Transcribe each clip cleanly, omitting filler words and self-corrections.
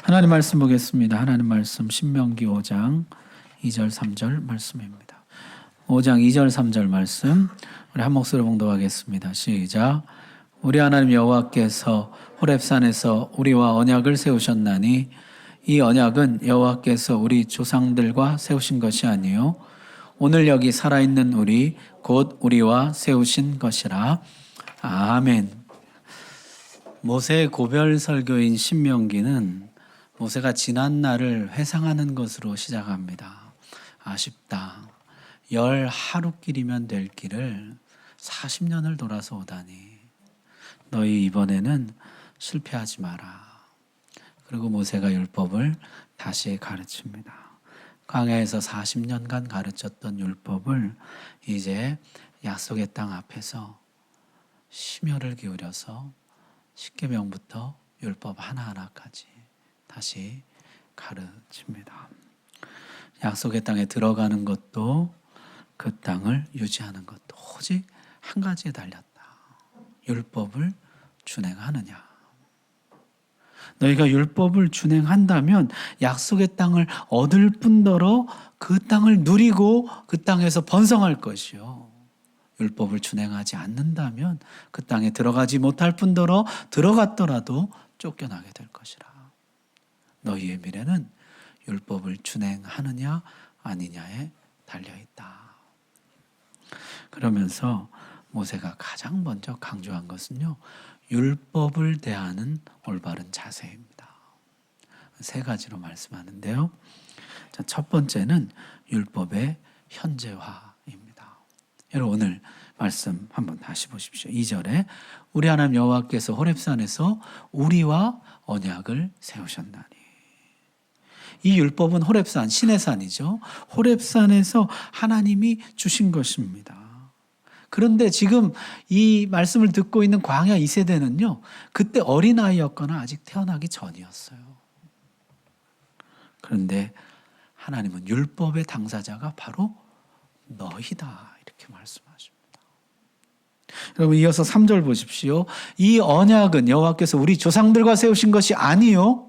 하나님 말씀 보겠습니다. 하나님 말씀 신명기 5장 2절 3절 말씀입니다. 5장 2절 3절 말씀 우리 한 목소리로 봉독하겠습니다. 시작. 우리 하나님 여호와께서 호렙산에서 우리와 언약을 세우셨나니 이 언약은 여호와께서 우리 조상들과 세우신 것이 아니요 오늘 여기 살아있는 우리 곧 우리와 세우신 것이라. 아멘. 모세의 고별 설교인 신명기는 모세가 지난 날을 회상하는 것으로 시작합니다. 아쉽다. 10하루길이면 될 길을 40년을 돌아서 오다니. 너희 이번에는 실패하지 마라. 그리고 모세가 율법을 다시 가르칩니다. 광야에서 40년간 가르쳤던 율법을 이제 약속의 땅 앞에서 심혈을 기울여서 십계명부터 율법 하나하나까지 다시 가르칩니다. 약속의 땅에 들어가는 것도 그 땅을 유지하는 것도 오직 한 가지에 달렸다. 율법을 준행하느냐. 너희가 율법을 준행한다면 약속의 땅을 얻을 뿐더러 그 땅을 누리고 그 땅에서 번성할 것이요. 율법을 준행하지 않는다면 그 땅에 들어가지 못할 뿐더러 들어갔더라도 쫓겨나게 될 것이라. 너희의 미래는 율법을 준행하느냐 아니냐에 달려있다. 그러면서 모세가 가장 먼저 강조한 것은요, 율법을 대하는 올바른 자세입니다. 세 가지로 말씀하는데요. 자, 첫 번째는 율법의 현재화입니다. 여러분 오늘 말씀 한번 다시 보십시오. 2절에 우리 하나님 여호와께서 호렙산에서 우리와 언약을 세우셨나니. 이 율법은 호렙산, 시내산이죠. 호렙산에서 하나님이 주신 것입니다. 그런데 지금 이 말씀을 듣고 있는 광야 2세대는요. 그때 어린아이였거나 아직 태어나기 전이었어요. 그런데 하나님은 율법의 당사자가 바로 너희다 이렇게 말씀하십니다. 여러분 이어서 3절 보십시오. 이 언약은 여호와께서 우리 조상들과 세우신 것이 아니요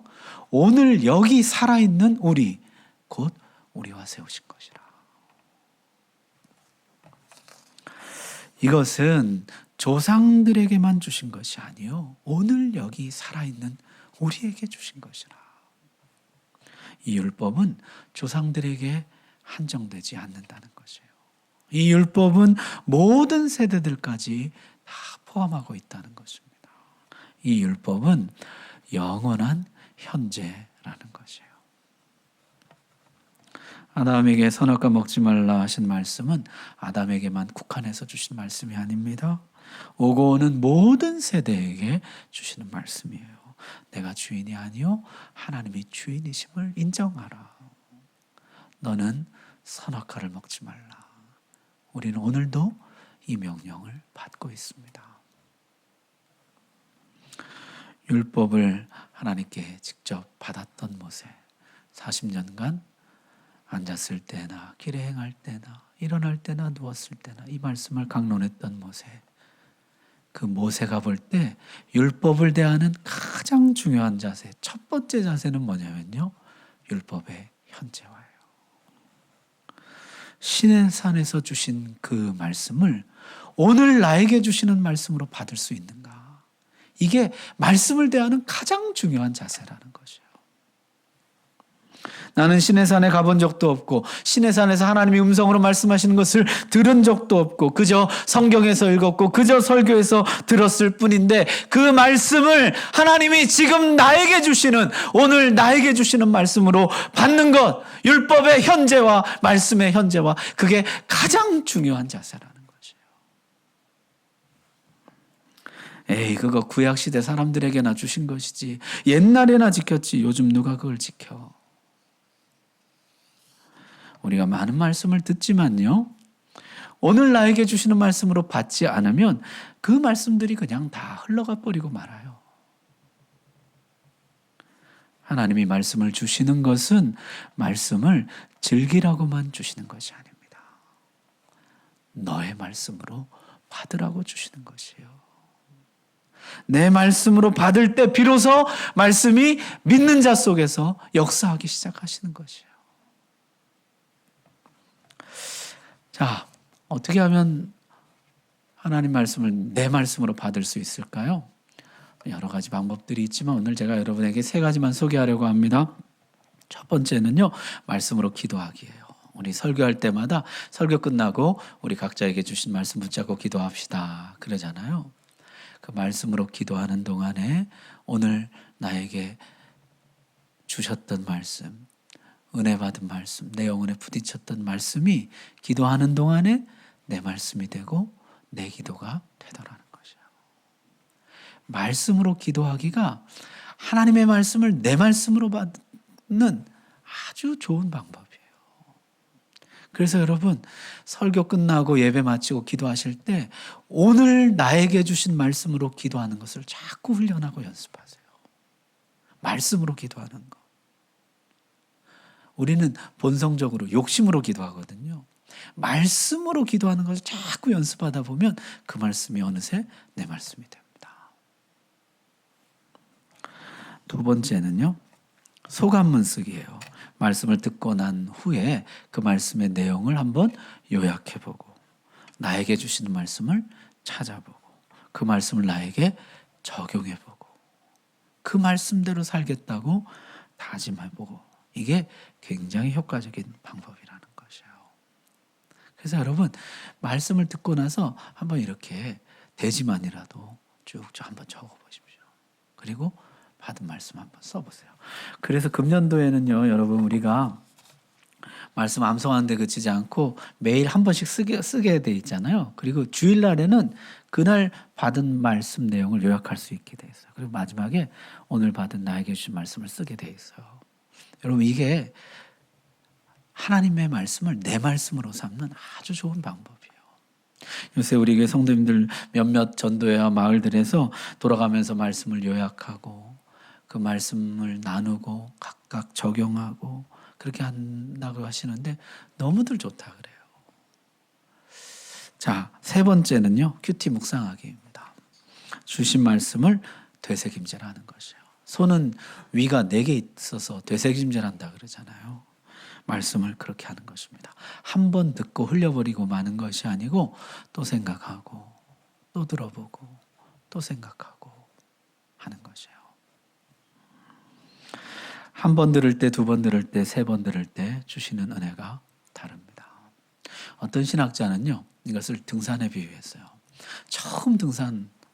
오늘 여기 살아있는 우리 곧 우리와 세우신 것이라. 이것은 조상들에게만 주신 것이 아니요 오늘 여기 살아있는 우리에게 주신 것이라. 이 율법은 조상들에게 한정되지 않는다는 것이에요. 이 율법은 모든 세대들까지 다 포함하고 있다는 것입니다. 이 율법은 영원한 현재라는 것이에요. 아담에게 선악과 먹지 말라 하신 말씀은 아담에게만 국한해서 주신 말씀이 아닙니다. 오고 오는 모든 세대에게 주시는 말씀이에요. 내가 주인이 아니요 하나님이 주인이심을 인정하라. 너는 선악과를 먹지 말라. 우리는 오늘도 이 명령을 받고 있습니다. 율법을 하나님께 직접 받았던 모세, 40년간 앉았을 때나 길에 행할 때나 일어날 때나 누웠을 때나 이 말씀을 강론했던 모세, 그 모세가 볼 때 율법을 대하는 가장 중요한 자세, 첫 번째 자세는 뭐냐면요, 율법의 현재화예요. 시내산에서 주신 그 말씀을 오늘 나에게 주시는 말씀으로 받을 수 있는가? 이게 말씀을 대하는 가장 중요한 자세라는 것이에요. 나는 시내산에 가본 적도 없고 시내산에서 하나님이 음성으로 말씀하시는 것을 들은 적도 없고 그저 성경에서 읽었고 그저 설교에서 들었을 뿐인데 그 말씀을 하나님이 지금 나에게 주시는, 오늘 나에게 주시는 말씀으로 받는 것, 율법의 현재와 말씀의 현재와, 그게 가장 중요한 자세라는 것이에요. 에이, 그거 구약시대 사람들에게나 주신 것이지 옛날에나 지켰지 요즘 누가 그걸 지켜. 우리가 많은 말씀을 듣지만요, 오늘 나에게 주시는 말씀으로 받지 않으면 그 말씀들이 그냥 다 흘러가 버리고 말아요. 하나님이 말씀을 주시는 것은 말씀을 즐기라고만 주시는 것이 아닙니다. 너의 말씀으로 받으라고 주시는 것이에요. 내 말씀으로 받을 때 비로소 말씀이 믿는 자 속에서 역사하기 시작하시는 것이에요. 자, 어떻게 하면 하나님 말씀을 내 말씀으로 받을 수 있을까요? 여러 가지 방법들이 있지만 오늘 제가 여러분에게 세 가지만 소개하려고 합니다. 첫 번째는요, 말씀으로 기도하기예요. 우리 설교할 때마다 설교 끝나고 우리 각자에게 주신 말씀 붙잡고 기도합시다 그러잖아요. 그 말씀으로 기도하는 동안에 오늘 나에게 주셨던 말씀, 은혜 받은 말씀, 내 영혼에 부딪혔던 말씀이 기도하는 동안에 내 말씀이 되고 내 기도가 되더라는 것이에요. 말씀으로 기도하기가 하나님의 말씀을 내 말씀으로 받는 아주 좋은 방법이에요. 그래서 여러분, 설교 끝나고 예배 마치고 기도하실 때 오늘 나에게 주신 말씀으로 기도하는 것을 자꾸 훈련하고 연습하세요. 말씀으로 기도하는 것. 우리는 본성적으로 욕심으로 기도하거든요. 말씀으로 기도하는 것을 자꾸 연습하다 보면 그 말씀이 어느새 내 말씀이 됩니다. 두 번째는요, 소감문 쓰기예요. 말씀을 듣고 난 후에 그 말씀의 내용을 한번 요약해보고 나에게 주시는 말씀을 찾아보고 그 말씀을 나에게 적용해보고 그 말씀대로 살겠다고 다짐해보고 이게 굉장히 효과적인 방법이라는 것이에요. 그래서 여러분, 말씀을 듣고 나서 한번 이렇게 대지만이라도 쭉쭉 한번 적어보십시오. 그리고 받은 말씀 한번 써보세요. 그래서 금년도에는요, 여러분, 우리가 말씀 암송하는데 그치지 않고 매일 한 번씩 쓰게 돼 있잖아요. 그리고 주일날에는 그날 받은 말씀 내용을 요약할 수 있게 돼 있어요. 그리고 마지막에 오늘 받은 나에게 주신 말씀을 쓰게 돼 있어요. 여러분, 이게 하나님의 말씀을 내 말씀으로 삼는 아주 좋은 방법이에요. 요새 우리 교회 성도님들 몇몇 전도회와 마을들에서 돌아가면서 말씀을 요약하고 그 말씀을 나누고 각각 적용하고 그렇게 한다고 하시는데 너무들 좋다 그래요. 자, 세 번째는요, 큐티 묵상하기입니다. 주신 말씀을 되새김질 하는 것이에요. 손은 위가 4개 있어서 되새김질 한다 그러잖아요. 말씀을 그렇게 하는 것입니다. 한 번 듣고 흘려버리고 마는 것이 아니고 또 생각하고 또 들어보고 또 생각하고 하는 것이에요. 한 번 들을 때, 두 번 들을 때, 세 번 들을 때 주시는 은혜가 다릅니다. 어떤 신학자는요, 이것을 등산에 비유했어요. 처음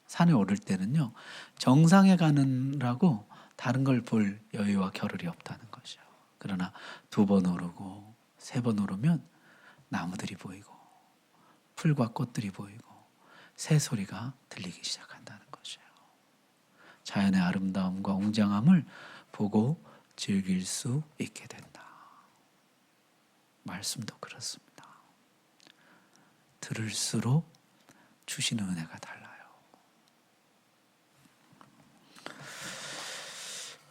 산에 오를 때는요, 정상에 가느라고 다른 걸 볼 여유와 겨를이 없다는 것이요. 그러나 2번 오르고 3번 오르면 나무들이 보이고 풀과 꽃들이 보이고 새 소리가 들리기 시작한다는 것이에요. 자연의 아름다움과 웅장함을 보고 즐길 수 있게 된다. 말씀도 그렇습니다. 들을수록 주시는 은혜가 달라요.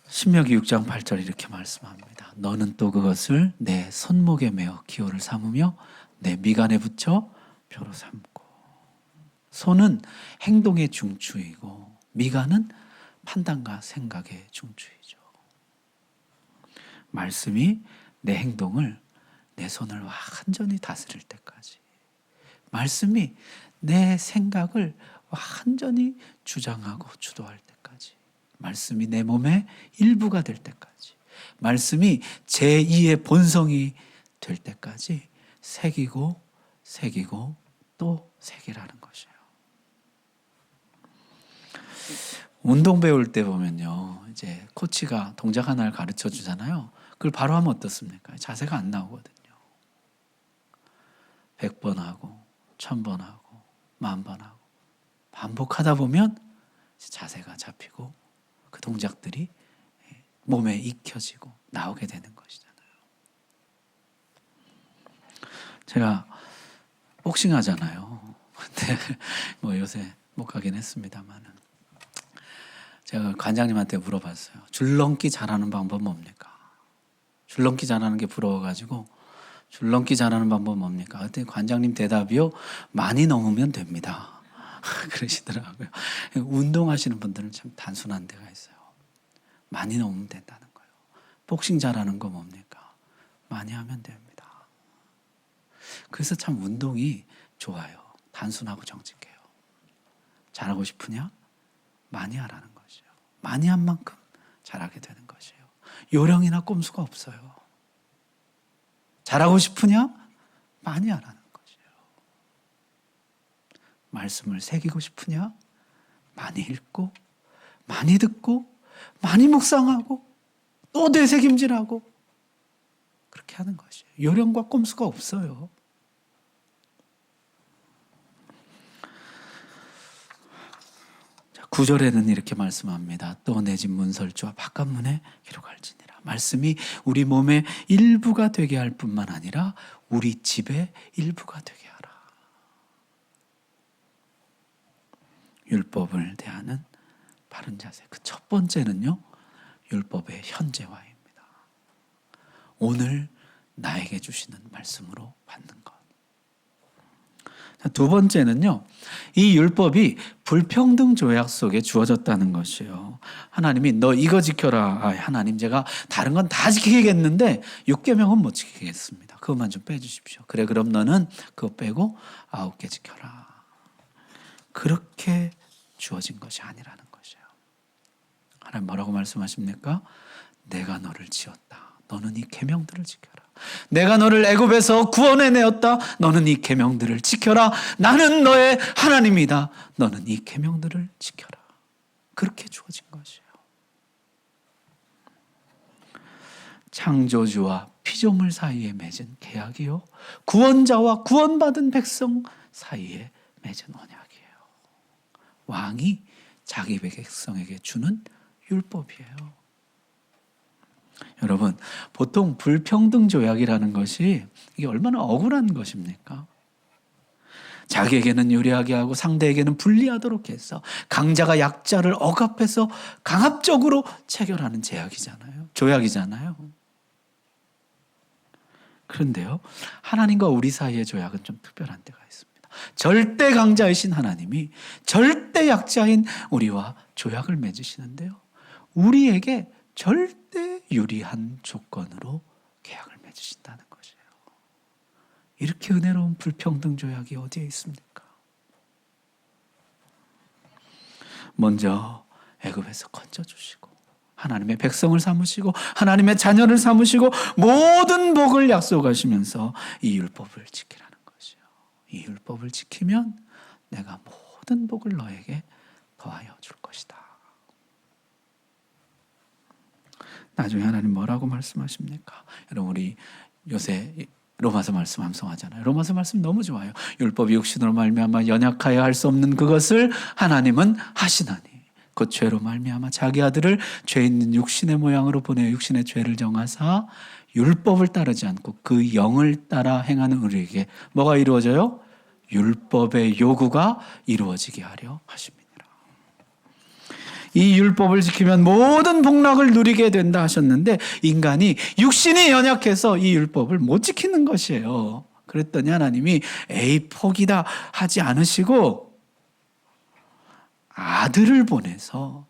신명기 6장 8절 이렇게 말씀합니다. 너는 또 그것을 내 손목에 메어 기호를 삼으며 내 미간에 붙여 표로 삼고. 손은 행동의 중추이고 미간은 판단과 생각의 중추이죠. 말씀이 내 행동을, 내 손을 완전히 다스릴 때까지, 말씀이 내 생각을 완전히 주장하고 주도할 때까지, 말씀이 내 몸의 일부가 될 때까지, 말씀이 제2의 본성이 될 때까지 새기고 새기고 또 새기라는 것이에요. 운동 배울 때 보면요, 이제 코치가 동작 하나를 가르쳐 주잖아요. 그걸 바로 하면 어떻습니까? 자세가 안 나오거든요. 100번 하고 1000번 하고 10,000번 하고 반복하다 보면 자세가 잡히고 그 동작들이 몸에 익혀지고 나오게 되는 것이잖아요. 제가 복싱 하잖아요. 근데 뭐 요새 못 가긴 했습니다만은 제가 관장님한테 물어봤어요. 줄넘기 잘하는 방법 뭡니까? 줄넘기 잘하는 게 부러워가지고 줄넘기 잘하는 방법 뭡니까? 그랬더니 관장님 대답이요, 많이 넘으면 됩니다. 그러시더라고요. 운동하시는 분들은 참 단순한 데가 있어요. 많이 넣으면 된다는 거예요. 복싱 잘하는 거 뭡니까? 많이 하면 됩니다. 그래서 참 운동이 좋아요. 단순하고 정직해요. 잘하고 싶으냐? 많이 하라는 것이에요. 많이 한 만큼 잘하게 되는 것이에요. 요령이나 꼼수가 없어요. 잘하고 싶으냐? 많이 하라는 것이에요. 말씀을 새기고 싶으냐? 많이 읽고, 많이 듣고, 많이 묵상하고, 또 되새김질하고, 그렇게 하는 것이에요. 요령과 꼼수가 없어요. 자, 9절에는 이렇게 말씀합니다. 또 내 집 문설주와 바깥문에 기록할지니라. 말씀이 우리 몸의 일부가 되게 할 뿐만 아니라 우리 집의 일부가 되게 하라. 율법을 대하는 바른 자세. 그 첫 번째는요, 율법의 현재화입니다. 오늘 나에게 주시는 말씀으로 받는 것. 두 번째는요, 이 율법이 불평등 조약 속에 주어졌다는 것이에요. 하나님이 너 이거 지켜라. 하나님 제가 다른 건 다 지키겠는데 6계명은 못 지키겠습니다. 그것만 좀 빼주십시오. 그래 그럼 너는 그거 빼고 9개 지켜라. 그렇게 주어진 것이 아니라는 것이에요. 하나님 뭐라고 말씀하십니까? 내가 너를 지었다. 너는 이 계명들을 지켜라. 내가 너를 애굽에서 구원해내었다. 너는 이 계명들을 지켜라. 나는 너의 하나님이다. 너는 이 계명들을 지켜라. 그렇게 주어진 것이에요. 창조주와 피조물 사이에 맺은 계약이요, 구원자와 구원받은 백성 사이에 맺은 언약이에요. 왕이 자기 백성에게 주는 율법이에요. 여러분, 보통 불평등 조약이라는 것이 이게 얼마나 억울한 것입니까? 자기에게는 유리하게 하고 상대에게는 불리하도록 해서 강자가 약자를 억압해서 강압적으로 체결하는 제약이잖아요. 조약이잖아요. 그런데요, 하나님과 우리 사이의 조약은 좀 특별한 데가 있습니다. 절대 강자이신 하나님이 절대 약자인 우리와 조약을 맺으시는데요, 우리에게 절대 유리한 조건으로 계약을 맺으신다는 것이에요. 이렇게 은혜로운 불평등 조약이 어디에 있습니까? 먼저 애굽에서 건져주시고 하나님의 백성을 삼으시고 하나님의 자녀를 삼으시고 모든 복을 약속하시면서 이 율법을 지키라는 것이요. 이 율법을 지키면 내가 모든 복을 너에게 더하여 줄 것이다. 나중에 하나님 뭐라고 말씀하십니까? 여러분, 우리 요새 로마서 말씀 암송하잖아요. 로마서 말씀 너무 좋아요. 율법이 육신으로 말미암아 연약하여 할 수 없는 그것을 하나님은 하시나니 그 죄로 말미암아 자기 아들을 죄 있는 육신의 모양으로 보내어 육신의 죄를 정하사 율법을 따르지 않고 그 영을 따라 행하는 우리에게 뭐가 이루어져요? 율법의 요구가 이루어지게 하려 하십니다. 이 율법을 지키면 모든 복락을 누리게 된다 하셨는데 인간이 육신이 연약해서 이 율법을 못 지키는 것이에요. 그랬더니 하나님이 에이 포기다 하지 않으시고 아들을 보내서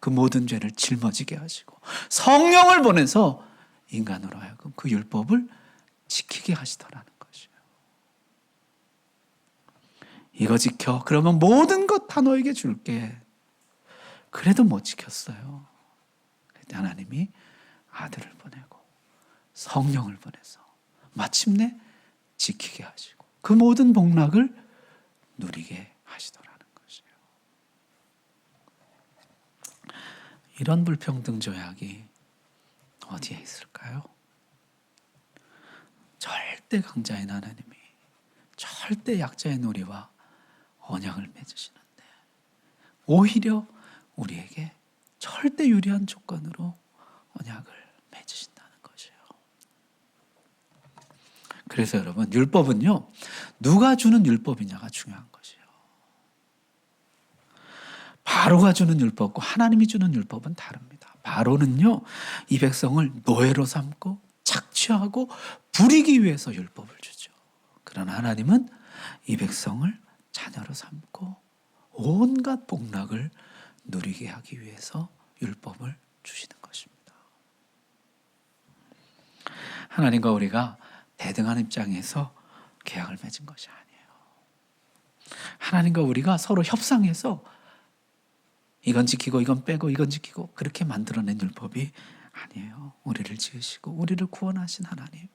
그 모든 죄를 짊어지게 하시고 성령을 보내서 인간으로 하여금 그 율법을 지키게 하시더라는 것이에요. 이거 지켜. 그러면 모든 것 다 너에게 줄게. 그래도 못 지켰어요. 그때 하나님이 아들을 보내고 성령을 보내서 마침내 지키게 하시고 그 모든 복락을 누리게 하시더라는 것이에요. 이런 불평등 조약이 어디에 있을까요? 절대 강자인 하나님이 절대 약자인 우리와 언약을 맺으시는데 오히려 우리에게 절대 유리한 조건으로 언약을 맺으신다는 것이에요. 그래서 여러분, 율법은요, 누가 주는 율법이냐가 중요한 것이에요. 바로가 주는 율법과 하나님이 주는 율법은 다릅니다. 바로는요, 이 백성을 노예로 삼고 착취하고 부리기 위해서 율법을 주죠. 그러나 하나님은 이 백성을 자녀로 삼고 온갖 복락을 누리게 하기 위해서 율법을 주시는 것입니다. 하나님과 우리가 대등한 입장에서 계약을 맺은 것이 아니에요. 하나님과 우리가 서로 협상해서 이건 지키고 이건 빼고 이건 지키고 그렇게 만들어낸 율법이 아니에요. 우리를 지으시고 우리를 구원하신 하나님,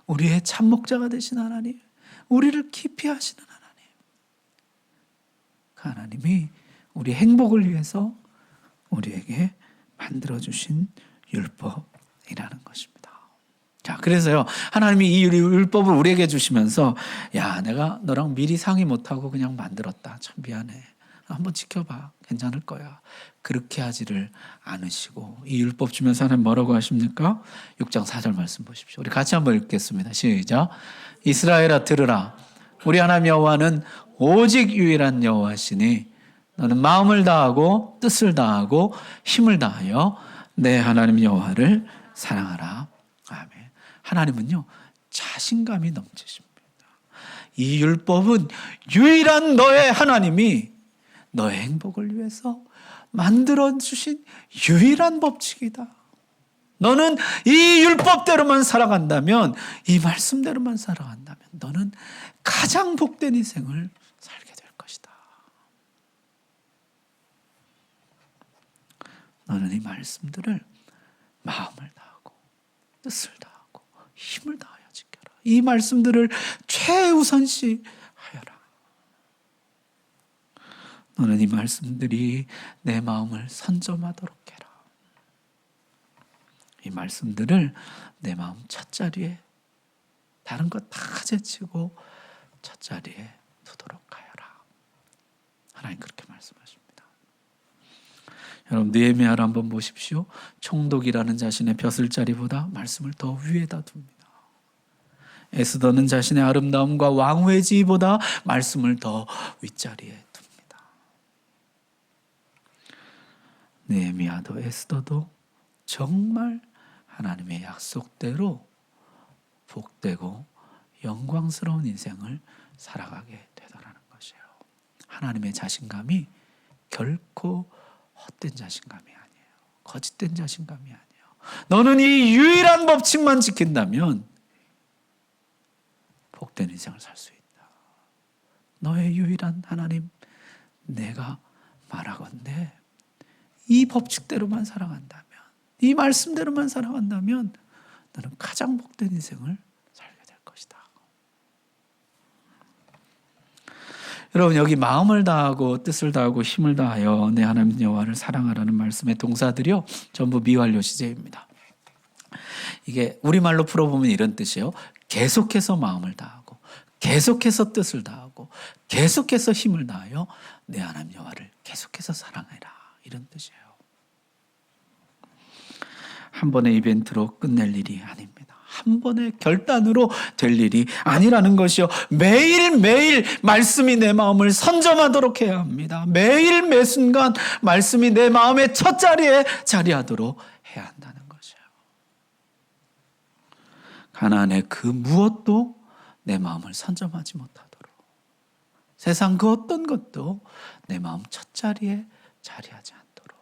우리의 참목자가 되신 하나님, 우리를 깊이 하시는 하나님, 그 하나님이 우리 행복을 위해서 우리에게 만들어주신 율법이라는 것입니다. 자, 그래서요, 하나님이 이 율법을 우리에게 주시면서, 야, 내가 너랑 미리 상의 못하고 그냥 만들었다. 참 미안해. 한번 지켜봐. 괜찮을 거야. 그렇게 하지를 않으시고, 이 율법 주면서 하나님 뭐라고 하십니까? 6장 4절 말씀 보십시오. 우리 같이 한번 읽겠습니다. 시작. 이스라엘아 들으라. 우리 하나님 여호와는 오직 유일한 여호와시니 너는 마음을 다하고 뜻을 다하고 힘을 다하여 내 하나님 여호와를 사랑하라. 아멘. 하나님은요, 자신감이 넘치십니다. 이 율법은 유일한 너의 하나님이 너의 행복을 위해서 만들어주신 유일한 법칙이다. 너는 이 율법대로만 살아간다면, 이 말씀대로만 살아간다면 너는 가장 복된 인생을 살게 될 것이다. 너는 이 말씀들을 마음을 다하고 뜻을 다하고 힘을 다하여 지켜라. 이 말씀들을 최우선시 하여라. 너는 이 말씀들이 내 마음을 선점하도록 해라. 이 말씀들을 내 마음 첫자리에, 다른 것 다 제치고 첫자리에 두도록 하여라. 하나님 그렇게 말씀하십니다. 여러분, 느헤미야를 한번 보십시오. 총독이라는 자신의 벼슬자리보다 말씀을 더 위에다 둡니다. 에스더는 자신의 아름다움과 왕후의 지위보다 말씀을 더 윗자리에 둡니다. 느헤미야도 에스더도 정말 하나님의 약속대로 복되고 영광스러운 인생을 살아가게 되더라는 것이에요. 하나님의 자신감이 결코 헛된 자신감이 아니에요. 거짓된 자신감이 아니에요. 너는 이 유일한 법칙만 지킨다면 복된 인생을 살 수 있다. 너의 유일한 하나님, 내가 말하건대 이 법칙대로만 살아간다면, 이 말씀대로만 살아간다면 너는 가장 복된 인생을 살게 될 것이다. 여러분, 여기 마음을 다하고 뜻을 다하고 힘을 다하여 내 하나님 여호와를 사랑하라는 말씀의 동사들이요, 전부 미완료 시제입니다. 이게 우리말로 풀어보면 이런 뜻이에요. 계속해서 마음을 다하고 계속해서 뜻을 다하고 계속해서 힘을 다하여 내 하나님 여호와를 계속해서 사랑해라, 이런 뜻이에요. 한 번의 이벤트로 끝낼 일이 아닙니다. 한 번의 결단으로 될 일이 아니라는 것이요, 매일매일 말씀이 내 마음을 선점하도록 해야 합니다. 매일 매순간 말씀이 내 마음의 첫 자리에 자리하도록 해야 한다는 것이에요. 가나안의 그 무엇도 내 마음을 선점하지 못하도록, 세상 그 어떤 것도 내 마음 첫 자리에 자리하지 않도록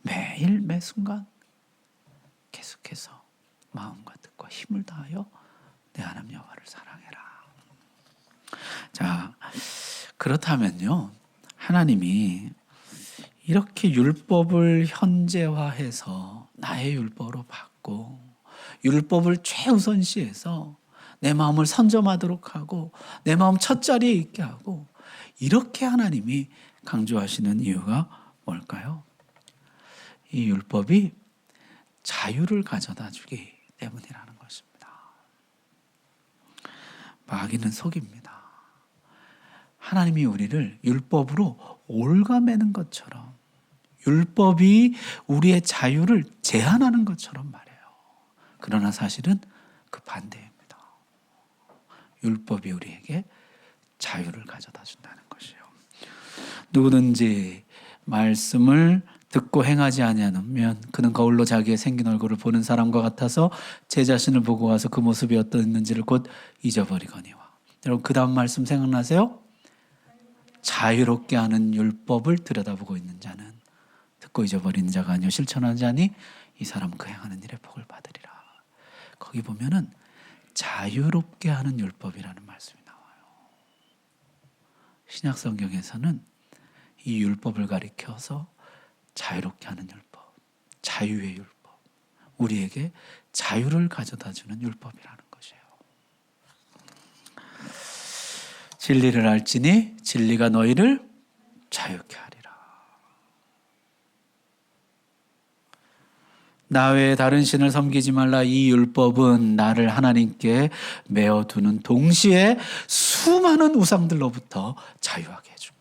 매일 매순간 계속해서 마음과 뜻과 힘을 다하여 내 하나님 여호와를 사랑해라. 자, 그렇다면요, 하나님이 이렇게 율법을 현재화해서 나의 율법으로 받고 율법을 최우선시해서 내 마음을 선점하도록 하고 내 마음 첫 자리에 있게 하고, 이렇게 하나님이 강조하시는 이유가 뭘까요? 이 율법이 자유를 가져다 주기 때문이라는 것입니다. 마귀는 속입니다. 하나님이 우리를 율법으로 올가매는 것처럼, 율법이 우리의 자유를 제한하는 것처럼 말해요. 그러나 사실은 그 반대입니다. 율법이 우리에게 자유를 가져다 준다는 것이에요. 누구든지 말씀을 듣고 행하지 아니하면 그는 거울로 자기의 생긴 얼굴을 보는 사람과 같아서 제 자신을 보고 와서 그 모습이 어떠했는지를 곧 잊어버리거니와. 여러분, 그 다음 말씀 생각나세요? 자유롭게 하는 율법을 들여다보고 있는 자는 듣고 잊어버리는 자가 아니요 실천하는 자니 이 사람 그 행하는 일에 복을 받으리라. 거기 보면은 자유롭게 하는 율법이라는 말씀이 나와요. 신약 성경에서는 이 율법을 가리켜서 자유롭게 하는 율법, 자유의 율법, 우리에게 자유를 가져다 주는 율법이라는 것이에요. 진리를 알지니 진리가 너희를 자유케 하리라. 나 외에 다른 신을 섬기지 말라. 이 율법은 나를 하나님께 메어두는 동시에 수많은 우상들로부터 자유하게 해줍니다.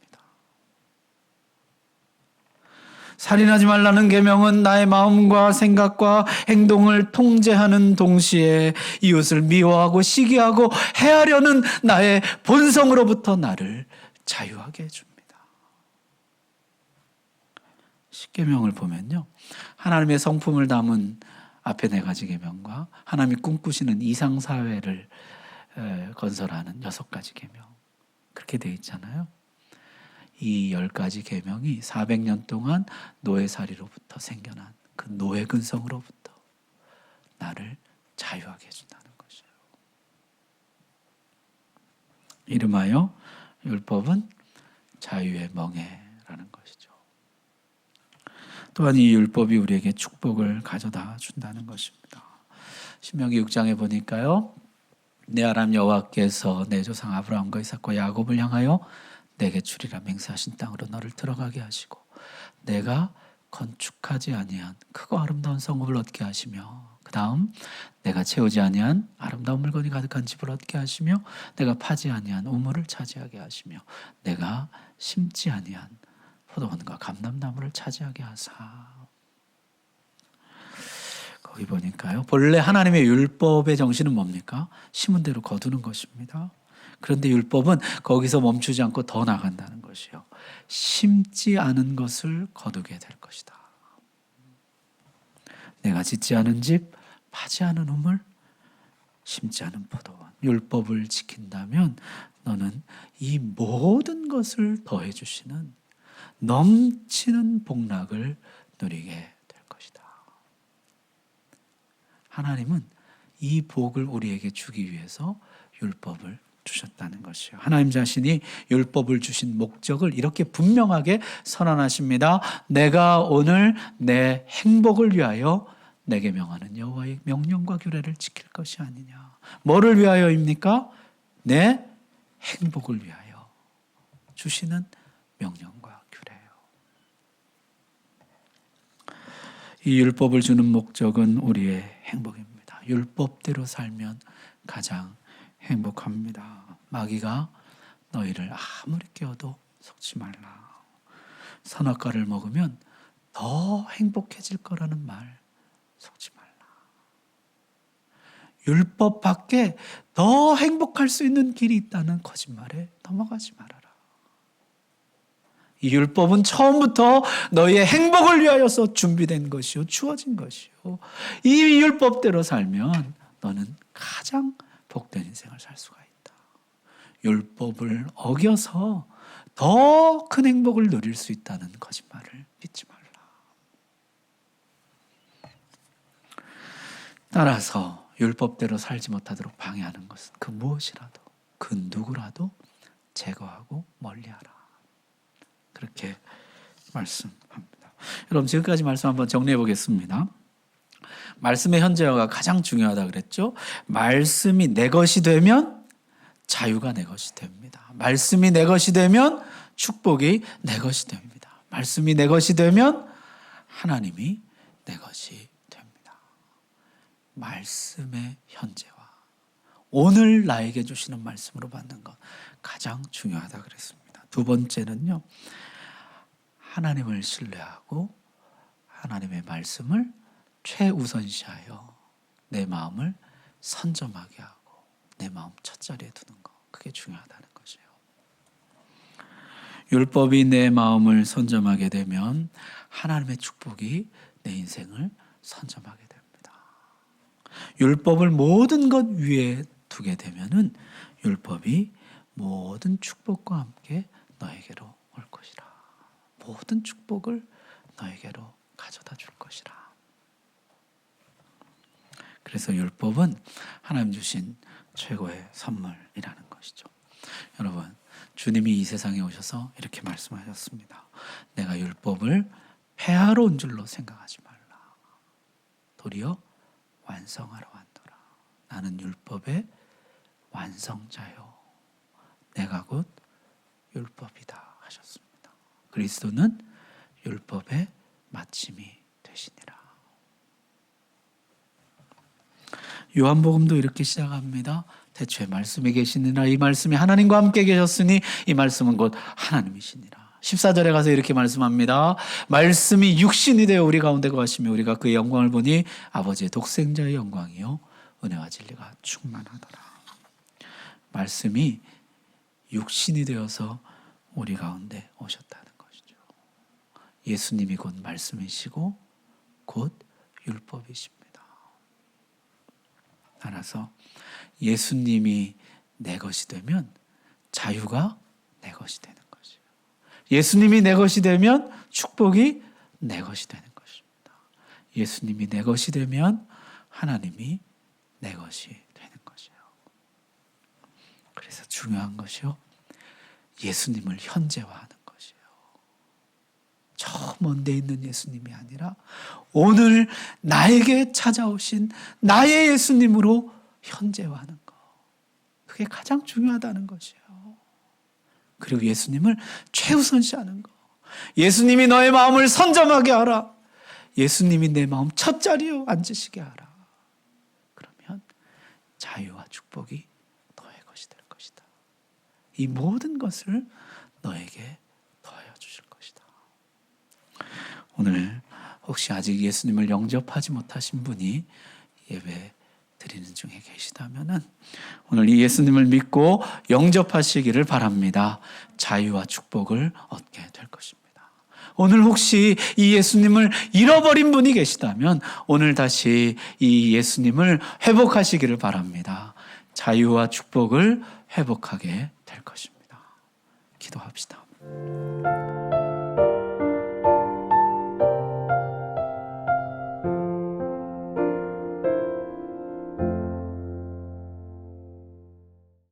살인하지 말라는 계명은 나의 마음과 생각과 행동을 통제하는 동시에 이웃을 미워하고 시기하고 해하려는 나의 본성으로부터 나를 자유하게 해줍니다. 십계명을 보면요, 하나님의 성품을 담은 앞에 4가지 계명과 하나님이 꿈꾸시는 이상사회를 건설하는 6가지 계명, 그렇게 되어 있잖아요. 이 10가지 계명이 400년 동안 노예살이로부터 생겨난 그 노예 근성으로부터 나를 자유하게 해준다는 것이에요. 이름하여 율법은 자유의 멍에라는 것이죠. 또한 이 율법이 우리에게 축복을 가져다 준다는 것입니다. 신명기 6장에 보니까요, 내 하나님 여호와께서 내 조상 아브라함과 이삭과 야곱을 향하여 내게 주리라 맹세하신 땅으로 너를 들어가게 하시고 내가 건축하지 아니한 크고 아름다운 성읍을 얻게 하시며 그 다음 내가 채우지 아니한 아름다운 물건이 가득한 집을 얻게 하시며 내가 파지 아니한 우물을 차지하게 하시며 내가 심지 아니한 포도원과 감람나무를 차지하게 하사. 거기 보니까요, 본래 하나님의 율법의 정신은 뭡니까? 심은 대로 거두는 것입니다. 그런데 율법은 거기서 멈추지 않고 더 나간다는 것이요, 심지 않은 것을 거두게 될 것이다. 내가 짓지 않은 집, 파지 않은 우물, 심지 않은 포도원. 율법을 지킨다면 너는 이 모든 것을 더해 주시는 넘치는 복락을 누리게 될 것이다. 하나님은 이 복을 우리에게 주기 위해서 율법을 주셨다는 것이요, 하나님 자신이 율법을 주신 목적을 이렇게 분명하게 선언하십니다. 내가 오늘 내 행복을 위하여 내게 명하는 여호와의 명령과 규례를 지킬 것이 아니냐. 뭐를 위하여입니까? 내 행복을 위하여 주시는 명령과 규례예요. 이 율법을 주는 목적은 우리의 행복입니다. 율법대로 살면 가장 행복합니다. 마귀가 너희를 아무리 깨워도 속지 말라. 선악과를 먹으면 더 행복해질 거라는 말 속지 말라. 율법 밖에 더 행복할 수 있는 길이 있다는 거짓말에 넘어가지 말아라. 이 율법은 처음부터 너희의 행복을 위하여서 준비된 것이요, 주어진 것이요. 이 율법대로 살면 너는 가장 복된 인생을 살 수가 있다. 율법을 어겨서 더 큰 행복을 누릴 수 있다는 거짓말을 믿지 말라. 따라서 율법대로 살지 못하도록 방해하는 것은 그 무엇이라도, 그 누구라도 제거하고 멀리하라. 그렇게 말씀합니다. 여러분, 지금까지 말씀 한번 정리해 보겠습니다. 말씀의 현재화가 가장 중요하다 그랬죠. 말씀이 내 것이 되면 자유가 내 것이 됩니다. 말씀이 내 것이 되면 축복이 내 것이 됩니다. 말씀이 내 것이 되면 하나님이 내 것이 됩니다. 말씀의 현재화, 오늘 나에게 주시는 말씀으로 받는 것 가장 중요하다 그랬습니다. 두 번째는요, 하나님을 신뢰하고 하나님의 말씀을 최우선시하여 내 마음을 선점하게 하고 내 마음 첫자리에 두는 것, 그게 중요하다는 것이에요. 율법이 내 마음을 선점하게 되면 하나님의 축복이 내 인생을 선점하게 됩니다. 율법을 모든 것 위에 두게 되면은 율법이 모든 축복과 함께 너에게로 올 것이라. 모든 축복을 너에게로 가져다 줄 것이라. 그래서 율법은 하나님 주신 최고의 선물이라는 것이죠. 여러분, 주님이 이 세상에 오셔서 이렇게 말씀하셨습니다. 내가 율법을 폐하러 온 줄로 생각하지 말라. 도리어 완성하러 왔노라. 나는 율법의 완성자요. 내가 곧 율법이다 하셨습니다. 그리스도는 율법의 마침이 되시니라. 요한복음도 이렇게 시작합니다. 대초에 말씀이 계시니라. 이 말씀이 하나님과 함께 계셨으니 이 말씀은 곧 하나님이시니라. 14절에 가서 이렇게 말씀합니다. 말씀이 육신이 되어 우리 가운데 거하시며 우리가 그의 영광을 보니 아버지의 독생자의 영광이요 은혜와 진리가 충만하더라. 말씀이 육신이 되어서 우리 가운데 오셨다는 것이죠. 예수님이 곧 말씀이시고 곧 율법이십니다. 따라서 예수님이 내 것이 되면 자유가 내 것이 되는 것이에요. 예수님이 내 것이 되면 축복이 내 것이 되는 것입니다. 예수님이 내 것이 되면 하나님이 내 것이 되는 것이에요. 그래서 중요한 것이요, 예수님을 현재화하는 것이에요. 저 먼 데 있는 예수님이 아니라 오늘 나에게 찾아오신 나의 예수님으로 현재화하는 것. 그게 가장 중요하다는 것이에요. 그리고 예수님을 최우선시하는 것. 예수님이 너의 마음을 선점하게 하라. 예수님이 내 마음 첫 자리에 앉으시게 하라. 그러면 자유와 축복이 너의 것이 될 것이다. 이 모든 것을 너에게 더하여 주실 것이다. 오늘 혹시 아직 예수님을 영접하지 못하신 분이 예배 드리는 중에 계시다면은 오늘 이 예수님을 믿고 영접하시기를 바랍니다. 자유와 축복을 얻게 될 것입니다. 오늘 혹시 이 예수님을 잃어버린 분이 계시다면 오늘 다시 이 예수님을 회복하시기를 바랍니다. 자유와 축복을 회복하게 될 것입니다. 기도합시다.